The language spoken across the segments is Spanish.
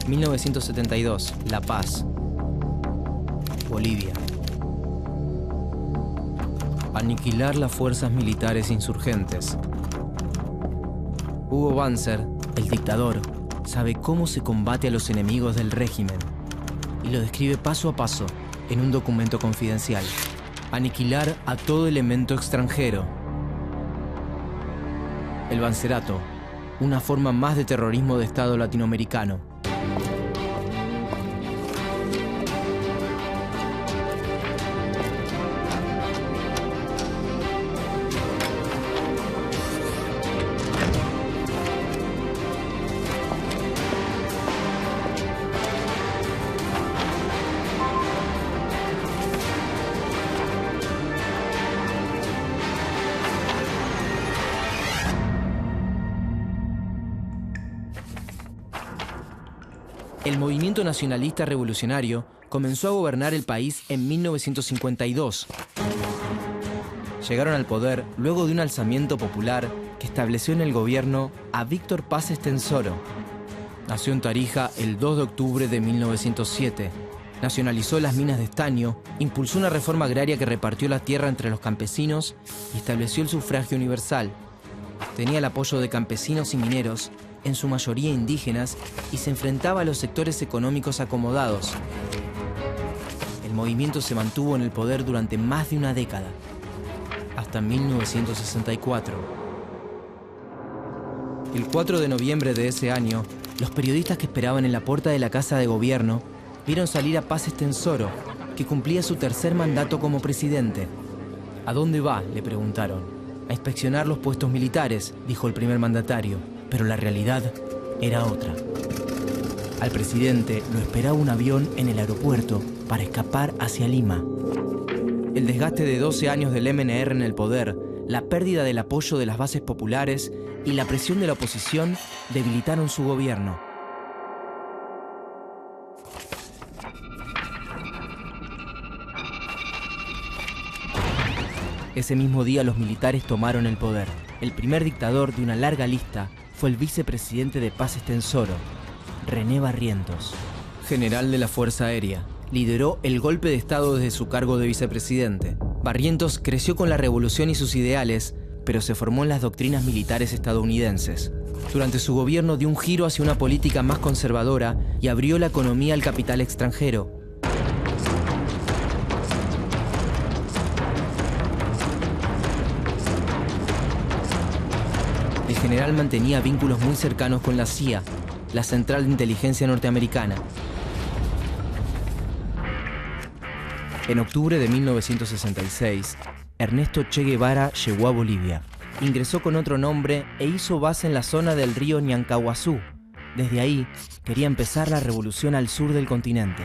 1972, La Paz, Bolivia. Aniquilar las fuerzas militares insurgentes. Hugo Banzer, el dictador, sabe cómo se combate a los enemigos del régimen y lo describe paso a paso en un documento confidencial. Aniquilar a todo elemento extranjero. El Banzerato, una forma más de terrorismo de Estado latinoamericano. El movimiento nacionalista revolucionario comenzó a gobernar el país en 1952. Llegaron al poder luego de un alzamiento popular que estableció en el gobierno a Víctor Paz Estenssoro. Nació en Tarija el 2 de octubre de 1907. Nacionalizó las minas de estaño, impulsó una reforma agraria que repartió la tierra entre los campesinos y estableció el sufragio universal. Tenía el apoyo de campesinos y mineros, en su mayoría indígenas, y se enfrentaba a los sectores económicos acomodados. El movimiento se mantuvo en el poder durante más de una década, hasta 1964. El 4 de noviembre de ese año, los periodistas que esperaban en la puerta de la Casa de Gobierno vieron salir a Paz Estenssoro, que cumplía su tercer mandato como presidente. ¿A dónde va?, le preguntaron. A inspeccionar los puestos militares, dijo el primer mandatario. Pero la realidad era otra. Al presidente lo esperaba un avión en el aeropuerto para escapar hacia Lima. El desgaste de 12 años del MNR en el poder, la pérdida del apoyo de las bases populares y la presión de la oposición debilitaron su gobierno. Ese mismo día los militares tomaron el poder. El primer dictador de una larga lista fue el vicepresidente de Paz Estenssoro, René Barrientos. General de la Fuerza Aérea, lideró el golpe de Estado desde su cargo de vicepresidente. Barrientos creció con la revolución y sus ideales, pero se formó en las doctrinas militares estadounidenses. Durante su gobierno dio un giro hacia una política más conservadora y abrió la economía al capital extranjero. El general mantenía vínculos muy cercanos con la CIA, la Central de Inteligencia Norteamericana. En octubre de 1966, Ernesto Che Guevara llegó a Bolivia. Ingresó con otro nombre e hizo base en la zona del río Ñancahuazú. Desde ahí, quería empezar la revolución al sur del continente.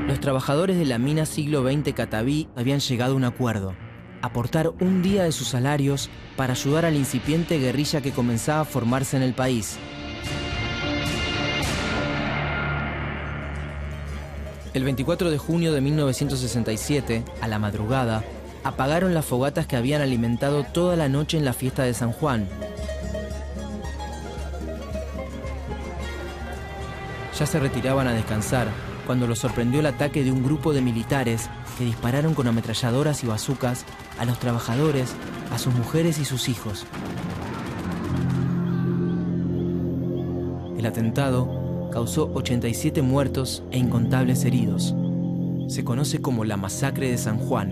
Los trabajadores de la mina Siglo XX Cataví habían llegado a un acuerdo: aportar un día de sus salarios para ayudar a la incipiente guerrilla que comenzaba a formarse en el país. El 24 de junio de 1967, a la madrugada, apagaron las fogatas que habían alimentado toda la noche en la fiesta de San Juan. Ya se retiraban a descansar cuando los sorprendió el ataque de un grupo de militares que dispararon con ametralladoras y bazucas a los trabajadores, a sus mujeres y sus hijos. El atentado causó 87 muertos e incontables heridos. Se conoce como la Masacre de San Juan.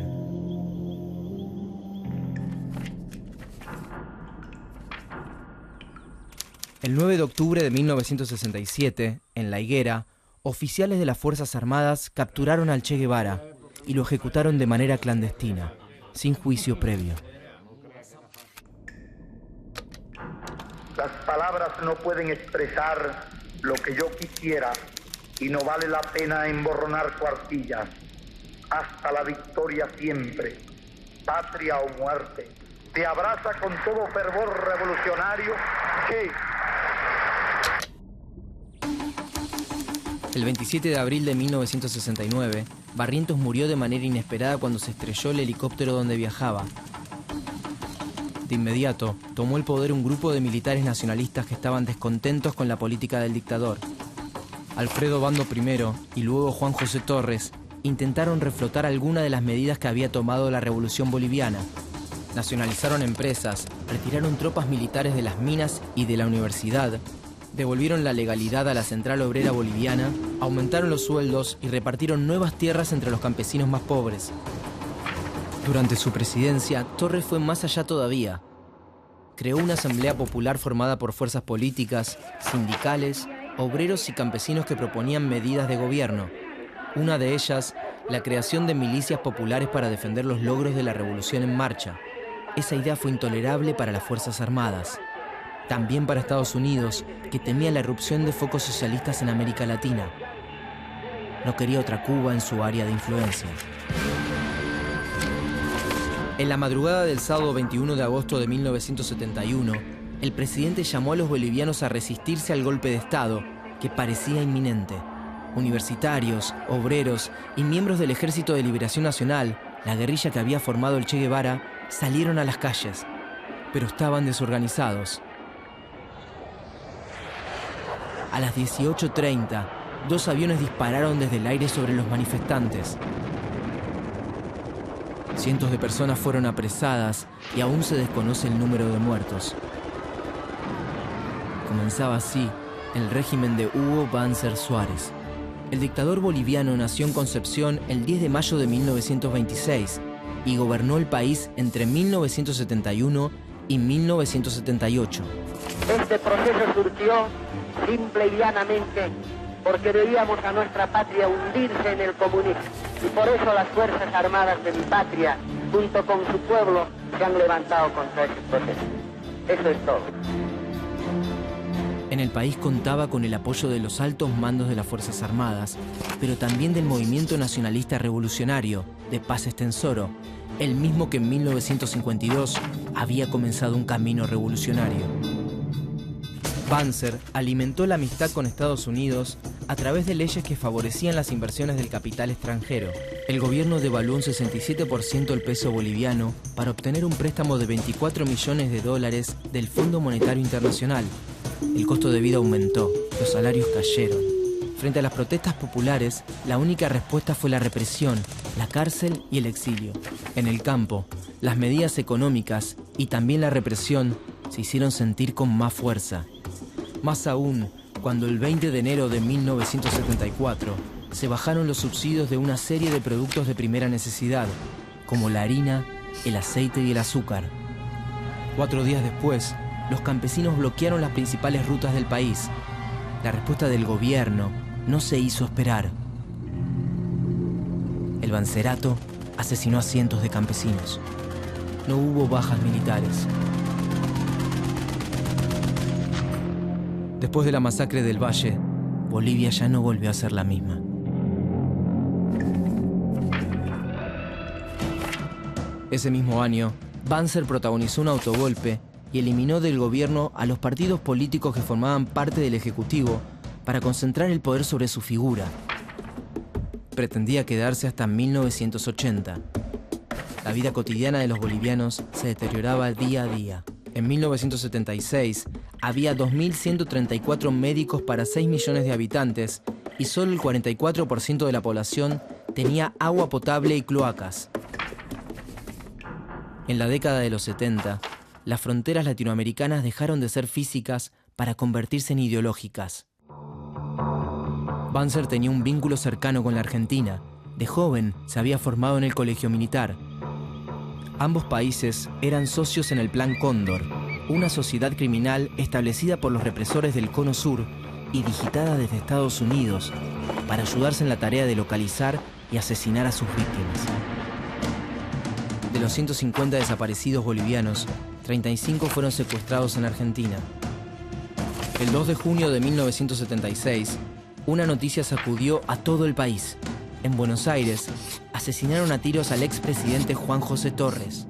El 9 de octubre de 1967, en La Higuera, oficiales de las Fuerzas Armadas capturaron al Che Guevara y lo ejecutaron de manera clandestina, sin juicio previo. Las palabras no pueden expresar lo que yo quisiera y no vale la pena emborronar cuartillas. Hasta la victoria siempre, patria o muerte. Te abraza con todo fervor revolucionario Che. El 27 de abril de 1969, Barrientos murió de manera inesperada cuando se estrelló el helicóptero donde viajaba. Prácticamente inmediato, tomó el poder un grupo de militares nacionalistas que estaban descontentos con la política del dictador. Alfredo Bando I y luego Juan José Torres intentaron reflotar algunas de las medidas que había tomado la Revolución Boliviana. Nacionalizaron empresas, retiraron tropas militares de las minas y de la universidad, devolvieron la legalidad a la Central Obrera Boliviana, aumentaron los sueldos y repartieron nuevas tierras entre los campesinos más pobres. Durante su presidencia, Torres fue más allá todavía. Creó una asamblea popular formada por fuerzas políticas, sindicales, obreros y campesinos que proponían medidas de gobierno. Una de ellas, la creación de milicias populares para defender los logros de la revolución en marcha. Esa idea fue intolerable para las Fuerzas Armadas. También para Estados Unidos, que temía la irrupción de focos socialistas en América Latina. No quería otra Cuba en su área de influencia. En la madrugada del sábado 21 de agosto de 1971, el presidente llamó a los bolivianos a resistirse al golpe de Estado, que parecía inminente. Universitarios, obreros y miembros del Ejército de Liberación Nacional, la guerrilla que había formado el Che Guevara, salieron a las calles, pero estaban desorganizados. A las 18:30, 2 aviones dispararon desde el aire sobre los manifestantes. Cientos de personas fueron apresadas y aún se desconoce el número de muertos. Comenzaba así el régimen de Hugo Banzer Suárez. El dictador boliviano nació en Concepción el 10 de mayo de 1926 y gobernó el país entre 1971 y 1978. Este proceso surgió simple y llanamente porque veíamos a nuestra patria hundirse en el comunismo. Y por eso las Fuerzas Armadas de mi patria, junto con su pueblo, se han levantado contra ese proceso. Eso es todo. En el país contaba con el apoyo de los altos mandos de las Fuerzas Armadas, pero también del movimiento nacionalista revolucionario, de Paz Estenssoro, el mismo que en 1952 había comenzado un camino revolucionario. Banzer alimentó la amistad con Estados Unidos a través de leyes que favorecían las inversiones del capital extranjero. El gobierno devaluó un 67% el peso boliviano para obtener un préstamo de $24 millones del Fondo Monetario Internacional. El costo de vida aumentó, los salarios cayeron. Frente a las protestas populares, la única respuesta fue la represión, la cárcel y el exilio. En el campo, las medidas económicas y también la represión se hicieron sentir con más fuerza. Más aún, cuando el 20 de enero de 1974 se bajaron los subsidios de una serie de productos de primera necesidad, como la harina, el aceite y el azúcar. 4 días después, los campesinos bloquearon las principales rutas del país. La respuesta del gobierno no se hizo esperar. El Banzerato asesinó a cientos de campesinos. No hubo bajas militares. Después de la masacre del Valle, Bolivia ya no volvió a ser la misma. Ese mismo año, Banzer protagonizó un autogolpe y eliminó del gobierno a los partidos políticos que formaban parte del Ejecutivo para concentrar el poder sobre su figura. Pretendía quedarse hasta 1980. La vida cotidiana de los bolivianos se deterioraba día a día. En 1976 había 2.134 médicos para 6 millones de habitantes y solo el 44% de la población tenía agua potable y cloacas. En la década de los 70, las fronteras latinoamericanas dejaron de ser físicas para convertirse en ideológicas. Banzer tenía un vínculo cercano con la Argentina. De joven se había formado en el colegio militar. Ambos países eran socios en el Plan Cóndor, una sociedad criminal establecida por los represores del Cono Sur y digitada desde Estados Unidos para ayudarse en la tarea de localizar y asesinar a sus víctimas. De los 150 desaparecidos bolivianos, 35 fueron secuestrados en Argentina. El 2 de junio de 1976, una noticia sacudió a todo el país. En Buenos Aires, asesinaron a tiros al expresidente Juan José Torres.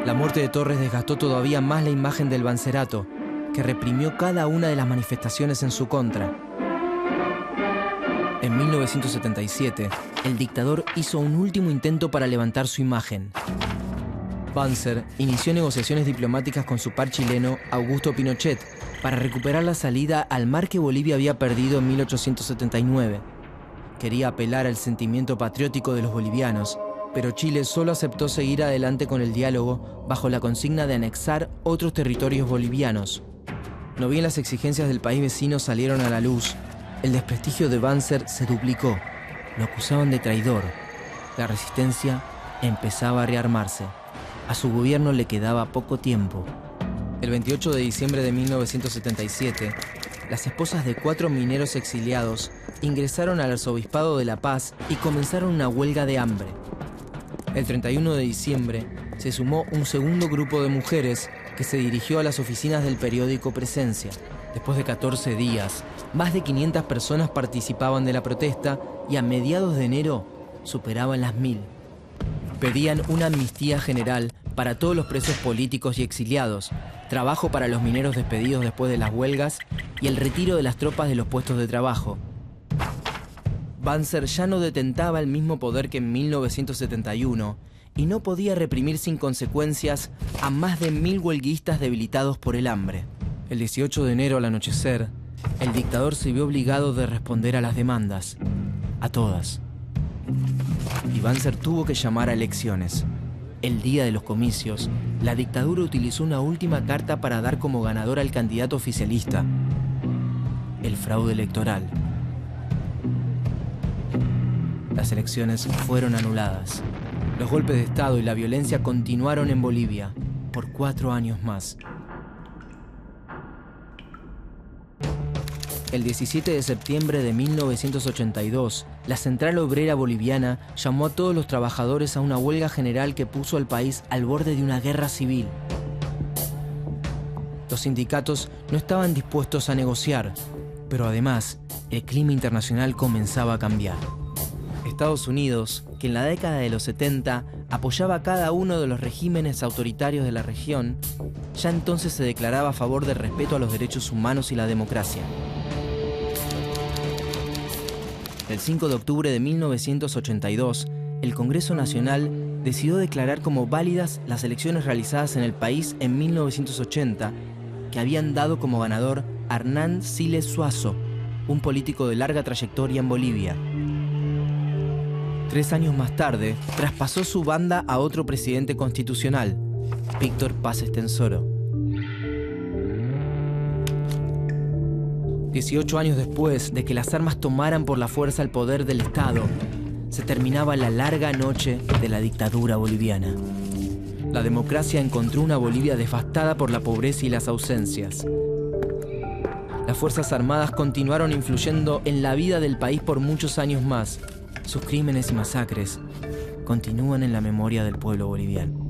La muerte de Torres desgastó todavía más la imagen del Banzerato, que reprimió cada una de las manifestaciones en su contra. En 1977, el dictador hizo un último intento para levantar su imagen. Banzer inició negociaciones diplomáticas con su par chileno Augusto Pinochet para recuperar la salida al mar que Bolivia había perdido en 1879. Quería apelar al sentimiento patriótico de los bolivianos, pero Chile solo aceptó seguir adelante con el diálogo bajo la consigna de anexar otros territorios bolivianos. No bien las exigencias del país vecino salieron a la luz, el desprestigio de Banzer se duplicó. Lo acusaban de traidor. La resistencia empezaba a rearmarse. A su gobierno le quedaba poco tiempo. El 28 de diciembre de 1977, las esposas de 4 mineros exiliados ingresaron al Arzobispado de La Paz y comenzaron una huelga de hambre. El 31 de diciembre se sumó un segundo grupo de mujeres que se dirigió a las oficinas del periódico Presencia. Después de 14 días, más de 500 personas participaban de la protesta y a mediados de enero superaban las 1000. Pedían una amnistía general para todos los presos políticos y exiliados, trabajo para los mineros despedidos después de las huelgas y el retiro de las tropas de los puestos de trabajo. Banzer ya no detentaba el mismo poder que en 1971 y no podía reprimir sin consecuencias a más de 1000 huelguistas debilitados por el hambre. El 18 de enero al anochecer, el dictador se vio obligado de responder a las demandas, a todas. Y Banzer tuvo que llamar a elecciones. El día de los comicios, la dictadura utilizó una última carta para dar como ganador al candidato oficialista: el fraude electoral. Las elecciones fueron anuladas. Los golpes de Estado y la violencia continuaron en Bolivia por 4 años más. El 17 de septiembre de 1982, la Central Obrera Boliviana llamó a todos los trabajadores a una huelga general que puso al país al borde de una guerra civil. Los sindicatos no estaban dispuestos a negociar, pero además, el clima internacional comenzaba a cambiar. Estados Unidos, que en la década de los 70 apoyaba a cada uno de los regímenes autoritarios de la región, ya entonces se declaraba a favor del respeto a los derechos humanos y la democracia. El 5 de octubre de 1982, el Congreso Nacional decidió declarar como válidas las elecciones realizadas en el país en 1980, que habían dado como ganador a Hernán Siles Suazo, un político de larga trayectoria en Bolivia. 3 años más tarde, traspasó su banda a otro presidente constitucional, Víctor Paz Estenssoro. 18 años después de que las armas tomaran por la fuerza el poder del Estado, se terminaba la larga noche de la dictadura boliviana. La democracia encontró una Bolivia devastada por la pobreza y las ausencias. Las Fuerzas Armadas continuaron influyendo en la vida del país por muchos años más. Sus crímenes y masacres continúan en la memoria del pueblo boliviano.